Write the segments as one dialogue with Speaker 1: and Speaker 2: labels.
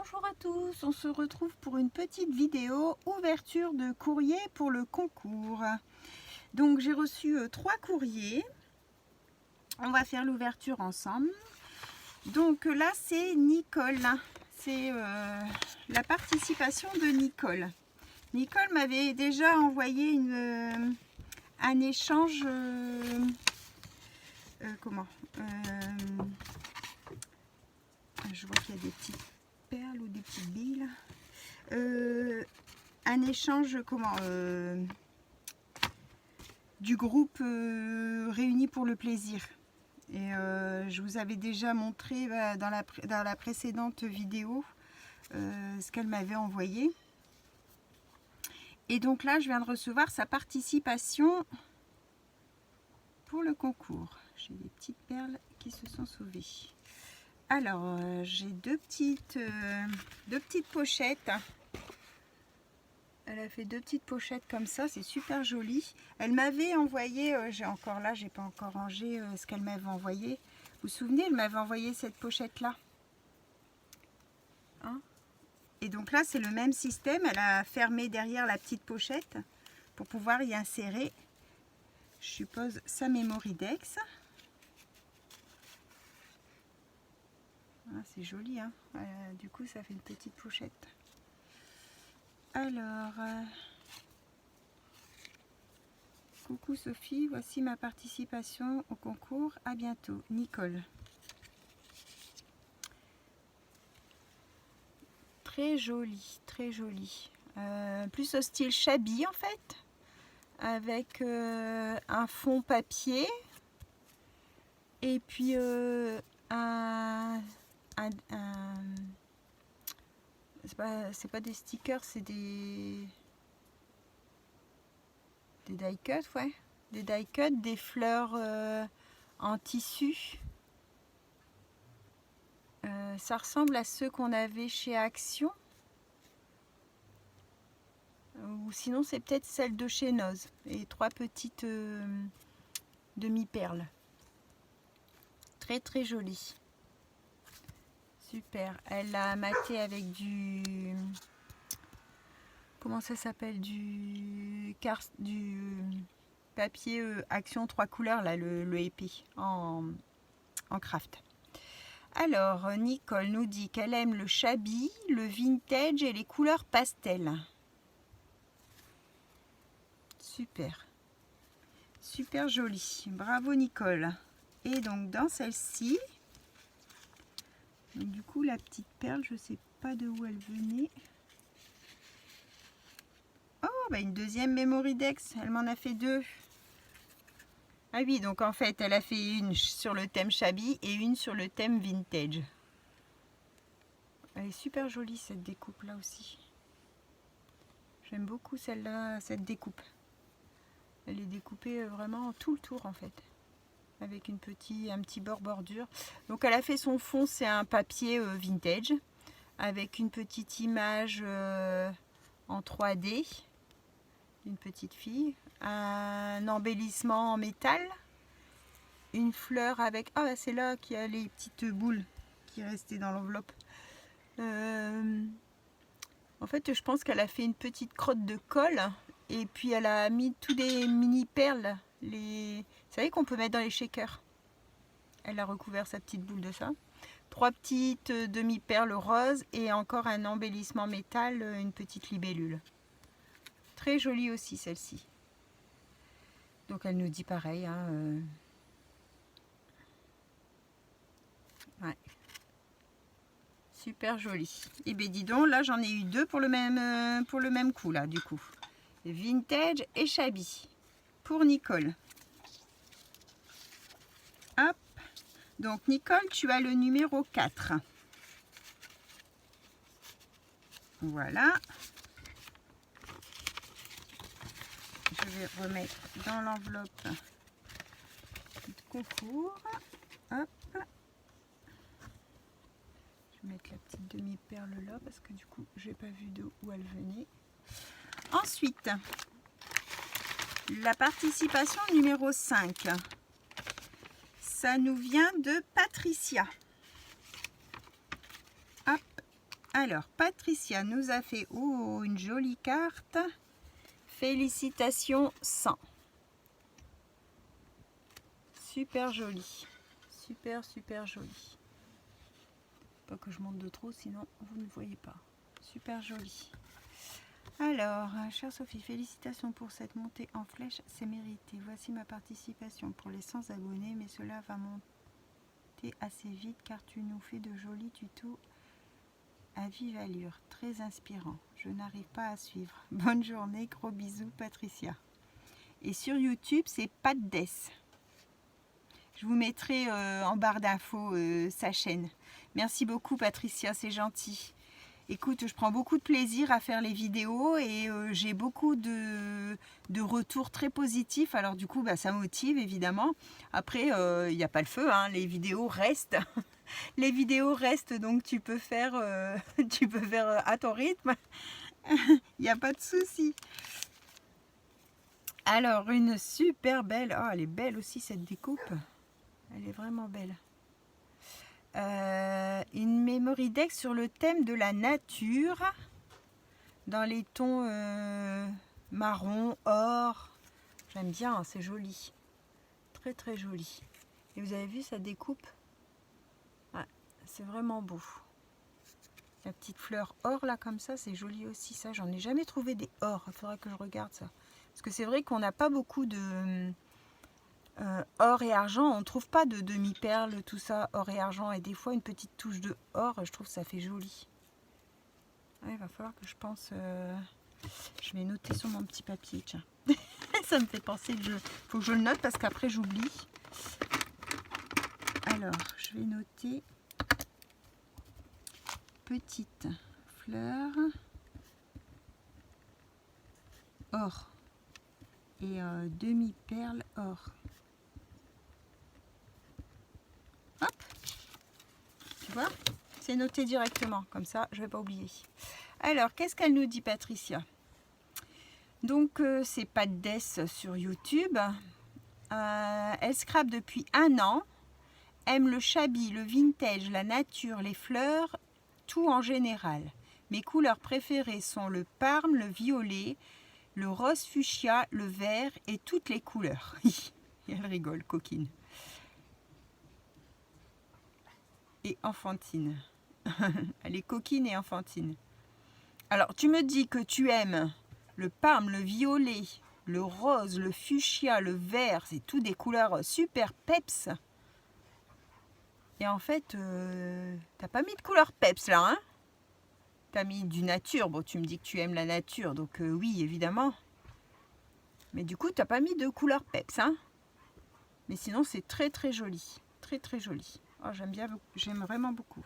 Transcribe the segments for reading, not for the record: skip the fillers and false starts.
Speaker 1: Bonjour à tous, on se retrouve pour une petite vidéo ouverture de courrier pour le concours. Donc j'ai reçu 3 courriers, on va faire l'ouverture ensemble. Donc là c'est Nicole, c'est la participation de Nicole. Nicole m'avait déjà envoyé un échange, je vois qu'il y a des petites perles ou des petites billes, un échange du groupe réuni pour le plaisir, et je vous avais déjà montré dans la précédente vidéo ce qu'elle m'avait envoyé, et donc là je viens de recevoir sa participation pour le concours. J'ai des petites perles qui se sont sauvées. Alors, j'ai deux petites pochettes. Elle a fait 2 petites pochettes comme ça, c'est super joli. Elle m'avait envoyé, j'ai pas encore rangé ce qu'elle m'avait envoyé. Vous vous souvenez, elle m'avait envoyé cette pochette-là. Hein? Et donc là, c'est le même système. Elle a fermé derrière la petite pochette pour pouvoir y insérer, je suppose, sa Mémoridex. Ah, c'est joli, hein. Du coup ça fait une petite pochette. Alors, coucou Sophie, voici ma participation au concours, à bientôt. Nicole. Très joli, très joli. Plus au style shabby en fait, avec un fond papier et puis c'est pas des stickers, c'est des die cut, ouais, des die cut, des fleurs en tissu. Ça ressemble à ceux qu'on avait chez Action, ou sinon c'est peut-être celle de chez Noz, et 3 petites demi-perles. Très très jolie. Super. Elle l'a maté avec du... Comment ça s'appelle? Du papier Action 3 couleurs, là, le épais, en craft. Alors, Nicole nous dit qu'elle aime le shabby, le vintage et les couleurs pastel. Super. Super joli. Bravo Nicole. Et donc dans celle-ci, du coup la petite perle, je sais pas de où elle venait. Oh, bah une deuxième Mémoridex, elle m'en a fait 2. Ah oui, donc en fait elle a fait une sur le thème shabby et une sur le thème vintage. Elle est super jolie cette découpe là aussi. J'aime beaucoup celle-là, cette découpe. Elle est découpée vraiment tout le tour en fait, avec un petit bordure. Donc elle a fait son fond, c'est un papier vintage, avec une petite image en 3D d'une petite fille, un embellissement en métal, une fleur avec... Ah, c'est là qu'il y a les petites boules qui restaient dans l'enveloppe. En fait, je pense qu'elle a fait une petite crotte de colle, et puis elle a mis tous des mini perles. Vous savez qu'on peut mettre dans les shakers. Elle a recouvert sa petite boule de ça. 3 petites demi-perles roses et encore un embellissement métal, une petite libellule. Très jolie aussi celle-ci. Donc elle nous dit pareil. Hein, ouais. Super jolie. Et bien dis donc, là j'en ai eu 2 pour le même coup là du coup. Vintage et shabby. Pour Nicole. Hop. Donc Nicole, tu as le numéro 4. Voilà. Je vais remettre dans l'enveloppe du concours. Hop. Je vais mettre la petite demi-perle là parce que du coup, j'ai pas vu d'où elle venait. Ensuite, la participation numéro 5. Ça nous vient de Patricia. Hop. Alors, Patricia nous a fait une jolie carte. Félicitations 100. Super joli. Super, super joli. Pas que je monte de trop, sinon vous ne voyez pas. Super joli. Alors, chère Sophie, félicitations pour cette montée en flèche, c'est mérité. Voici ma participation pour les 100 abonnés, mais cela va monter assez vite car tu nous fais de jolis tutos à vive allure, très inspirant. Je n'arrive pas à suivre. Bonne journée, gros bisous, Patricia. Et sur YouTube, c'est Patdes. Je vous mettrai en barre d'infos sa chaîne. Merci beaucoup, Patricia, c'est gentil. Écoute, je prends beaucoup de plaisir à faire les vidéos et j'ai beaucoup de retours très positifs. Alors du coup, bah, ça motive évidemment. Après, il n'y a pas le feu, hein, les vidéos restent. Les vidéos restent, donc tu peux faire, à ton rythme. Il n'y a pas de souci. Alors, une super belle... Oh, elle est belle aussi cette découpe. Elle est vraiment belle. Une memory deck sur le thème de la nature. Dans les tons marron, or. J'aime bien, hein, c'est joli. Très très joli. Et vous avez vu sa découpe? Ouais, c'est vraiment beau. La petite fleur or là comme ça, c'est joli aussi. Ça, j'en ai jamais trouvé des or. Il faudra que je regarde ça. Parce que c'est vrai qu'on n'a pas beaucoup de or et argent. On ne trouve pas de demi-perles, tout ça, or et argent. Et des fois, une petite touche de or, je trouve que ça fait joli. Ouais, il va falloir que je pense... Je vais noter sur mon petit papier, tiens. Ça me fait penser que faut que je le note parce qu'après j'oublie. Alors, je vais noter petite fleur or et demi-perle or. Hop, tu vois, c'est noté directement, comme ça je ne vais pas oublier. Alors, qu'est-ce qu'elle nous dit, Patricia? Donc, c'est Patdes sur YouTube. Elle scrape depuis 1 an. Aime le shabby, le vintage, la nature, les fleurs, tout en général. Mes couleurs préférées sont le parme, le violet, le rose fuchsia, le vert et toutes les couleurs. Elle rigole, coquine. Et enfantine. Elle est coquine et enfantine. Alors, tu me dis que tu aimes le parme, le violet, le rose, le fuchsia, le vert, c'est tout des couleurs super peps. Et en fait, t'as pas mis de couleur peps là, hein? T'as mis du nature. Bon, tu me dis que tu aimes la nature, donc oui, évidemment. Mais du coup, t'as pas mis de couleur peps, hein? Mais sinon, c'est très très joli. Très très joli. Oh, j'aime bien, j'aime vraiment beaucoup.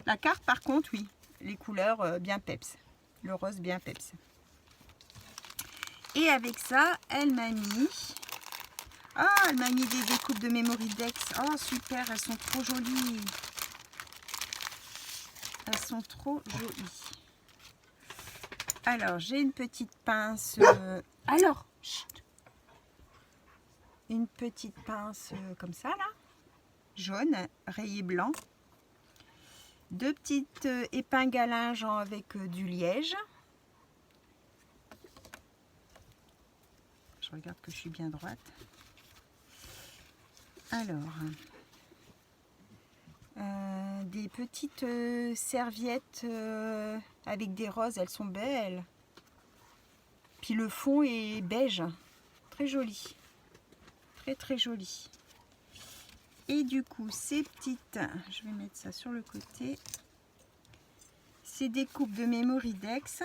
Speaker 1: La carte, par contre, oui. Les couleurs bien peps. Le rose bien peps. Et avec ça, elle m'a mis... Ah, elle m'a mis des découpes de Memory Decks. Oh, super, elles sont trop jolies. Elles sont trop jolies. Alors, j'ai une petite pince... Alors, chut. Une petite pince comme ça, là. Jaune, rayé blanc. 2 petites épingles à linge avec du liège. Je regarde que je suis bien droite. Alors, des petites serviettes avec des roses, elles sont belles. Puis le fond est beige, très joli, très très joli. Et du coup, ces petites, je vais mettre ça sur le côté, ces découpes de Memory Decks.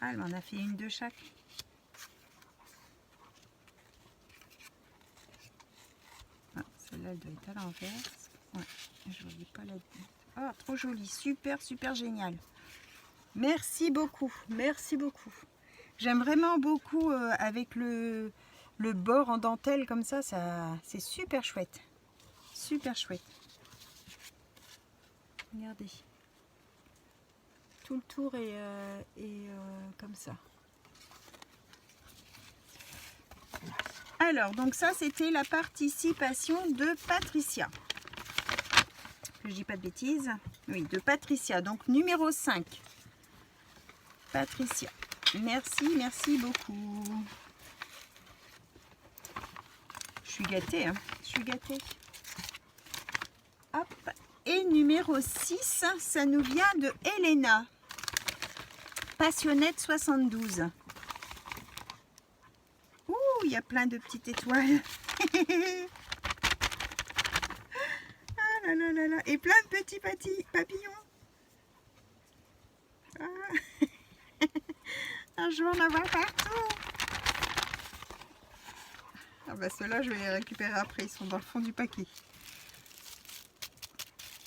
Speaker 1: Ah, elle m'en a fait une de chaque. Ah, celle-là, elle doit être à l'envers. Ouais, je ne voyais pas la... Ah, trop jolie, super, super génial. Merci beaucoup, merci beaucoup. J'aime vraiment beaucoup avec le bord en dentelle comme ça, c'est super chouette. Super chouette. Regardez. Tout le tour est comme ça. Alors, donc ça, c'était la participation de Patricia. Je dis pas de bêtises. Oui, de Patricia. Donc, numéro 5. Patricia. Merci, merci beaucoup. Je suis gâtée, hein. Je suis gâtée. Hop. Et numéro 6, ça nous vient de Elena. Passionnette 72. Ouh, il y a plein de petites étoiles. Ah là là là là. Et plein de petits papillons. Ah. Ah, je vais en avoir partout. Ah bah ceux-là, je vais les récupérer après. Ils sont dans le fond du paquet.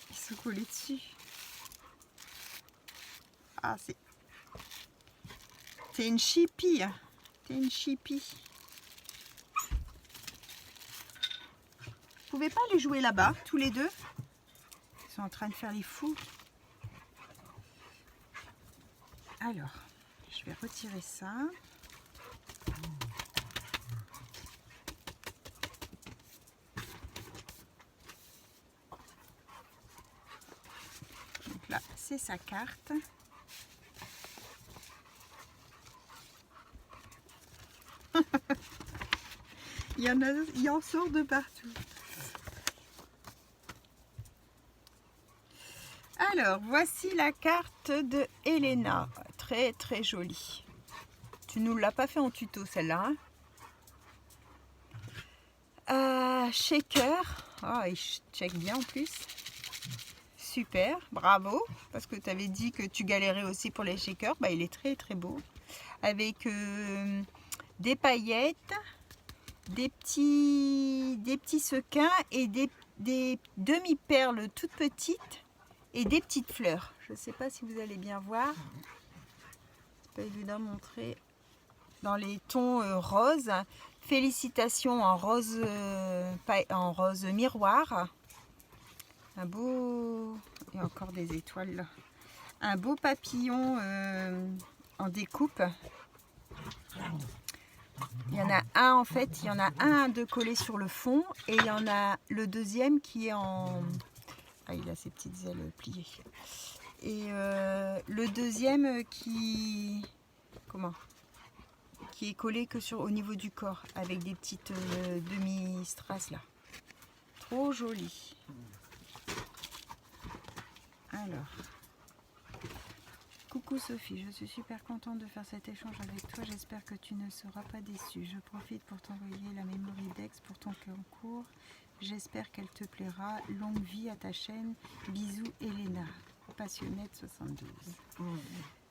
Speaker 1: Ils sont collés dessus. Ah, c'est une chipie. C'est une chipie. Vous pouvez pas les jouer là-bas, tous les deux? Ils sont en train de faire les fous. Alors, je vais retirer ça. Donc là, c'est sa carte. Il en sort de partout. Alors, voici la carte de Elena. Très très jolie. Tu nous l'as pas fait en tuto celle-là. Hein? Shaker. Ah, il check bien en plus. Super, bravo. Parce que tu avais dit que tu galérais aussi pour les shakers. Bah, il est très très beau. Avec des paillettes, des petits sequins et des demi-perles toutes petites et des petites fleurs. Je ne sais pas si vous allez bien voir. C'est pas évident à montrer. Dans les tons roses. Félicitations en rose miroir. Un beau... Il y a encore des étoiles là. Un beau papillon en découpe. Il y en a un en fait, il y en a un de collé sur le fond et il y en a le deuxième qui est en... Ah, il a ses petites ailes pliées. Et le deuxième qui... Comment? Qui est collé que au niveau du corps avec des petites demi-strass là. Trop joli. Alors... Coucou Sophie, je suis super contente de faire cet échange avec toi. J'espère que tu ne seras pas déçue. Je profite pour t'envoyer la Mémoridex pour ton concours. J'espère qu'elle te plaira. Longue vie à ta chaîne. Bisous Elena, Passionnette 72.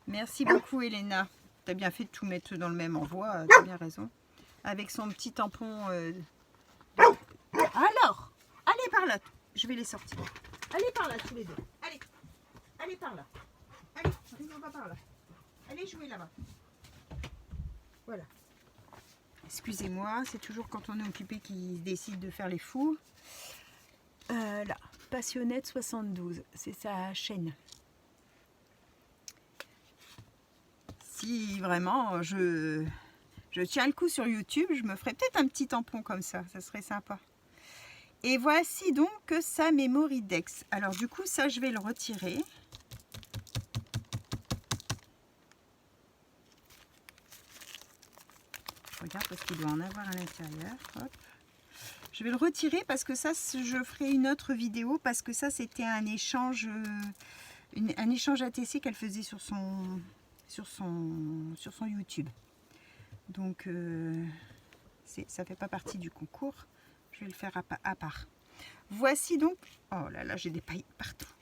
Speaker 1: Merci beaucoup Elena. Tu as bien fait de tout mettre dans le même envoi, tu as bien raison. Avec son petit tampon. Alors, allez par là. Je vais les sortir. Allez par là tous les deux. Allez, allez par là. Allez, on va par là. Allez jouer là-bas. Voilà. Excusez-moi, c'est toujours quand on est occupé qu'il décide de faire les fous. Là, Passionnette 72, c'est sa chaîne. Si vraiment je tiens le coup sur YouTube, je me ferai peut-être un petit tampon comme ça serait sympa. Et voici donc sa Mémoridex. Alors du coup, ça je vais le retirer. Regarde parce qu'il doit en avoir à l'intérieur. Je vais le retirer parce que ça, je ferai une autre vidéo parce que ça, c'était un échange, ATC qu'elle faisait sur son YouTube. Donc, ça fait pas partie du concours. Je vais le faire à part. Voici donc... Oh là là, j'ai des paillettes partout.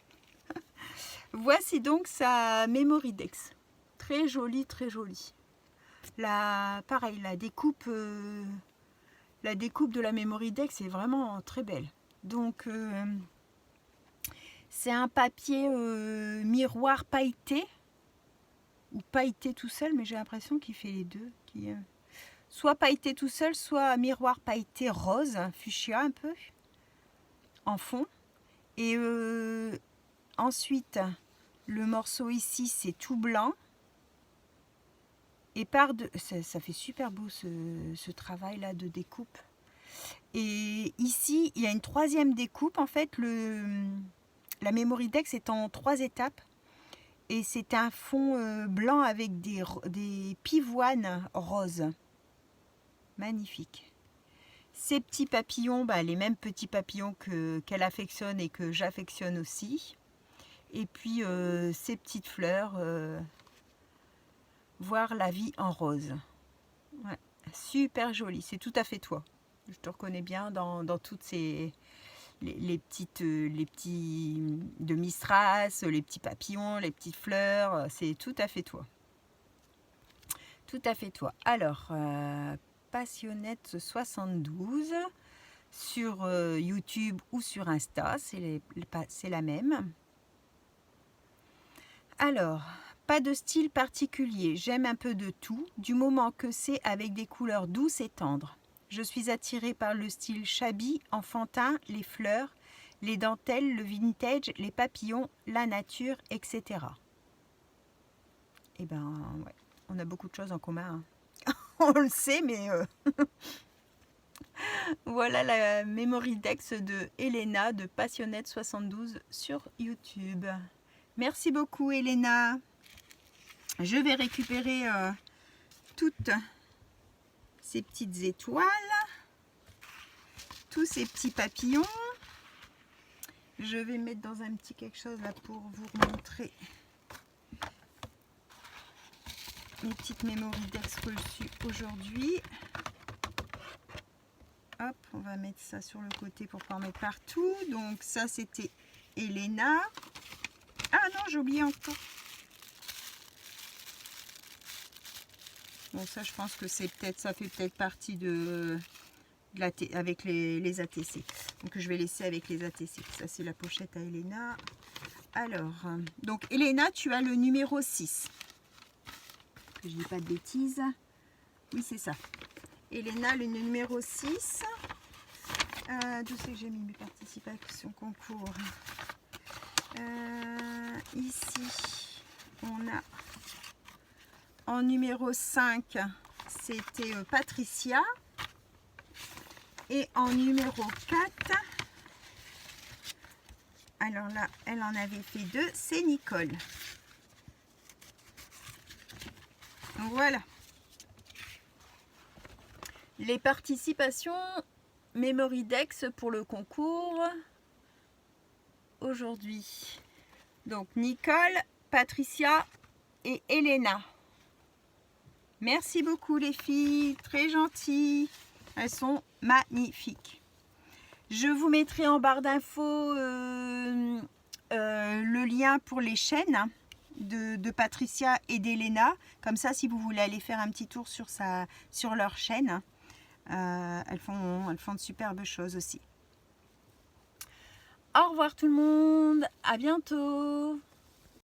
Speaker 1: Voici donc sa Mémoridex. Très jolie, très jolie. Pareil, la découpe de la Mémoridex est vraiment très belle. Donc, c'est un papier miroir pailleté. Ou pailleté tout seul, mais j'ai l'impression qu'il fait les deux. Soit pailleté tout seul, soit miroir pailleté rose, fuchsia un peu, en fond. Et ensuite, le morceau ici, c'est tout blanc. Et ça fait super beau ce travail là de découpe. Et ici il y a une troisième découpe. En fait la Memorydex est en 3 étapes. Et c'est un fond blanc avec des pivoines roses. Magnifique. Ces petits papillons, les mêmes petits papillons qu'elle affectionne et que j'affectionne aussi. Et puis ces petites fleurs, voir la vie en rose. Ouais, super joli, c'est tout à fait toi. Je te reconnais bien dans toutes ces... les petits de Mistras, les petits papillons, les petites fleurs, c'est tout à fait toi. Tout à fait toi. Alors, Passionnette 72 sur YouTube ou sur Insta, c'est la même. Alors, pas de style particulier, j'aime un peu de tout, du moment que c'est avec des couleurs douces et tendres. Je suis attirée par le style shabby, enfantin, les fleurs, les dentelles, le vintage, les papillons, la nature, etc. Eh ben, ouais, on a beaucoup de choses en commun. Hein. On le sait, mais... Voilà la Memorydex de Elena de Passionnette 72 sur YouTube. Merci beaucoup, Elena. Je vais récupérer toutes ces petites étoiles, tous ces petits papillons. Je vais mettre dans un petit quelque chose là pour vous montrer mes petites Memorydex reçues aujourd'hui. Hop, on va mettre ça sur le côté pour pas en mettre partout. Donc ça c'était Elena. Ah non, j'ai oublié encore. Bon, ça je pense que ça fait peut-être partie avec les ATC. Donc je vais laisser avec les ATC. Ça c'est la pochette à Elena. Alors, donc Elena, tu as le numéro 6. Que je dis pas de bêtises. Oui, c'est ça. Elena, le numéro 6. D'où c'est que j'ai mis mes participations concours? Ici, on a en numéro 5, c'était Patricia. Et en numéro 4, alors là, elle en avait fait 2, c'est Nicole. Voilà. Les participations Memorydex pour le concours aujourd'hui. Donc Nicole, Patricia et Elena. Merci beaucoup les filles, très gentilles. Elles sont magnifiques. Je vous mettrai en barre d'infos le lien pour les chaînes de Patricia et d'Elena. Comme ça, si vous voulez aller faire un petit tour sur leur chaîne, elles font de superbes choses aussi. Au revoir tout le monde, à bientôt.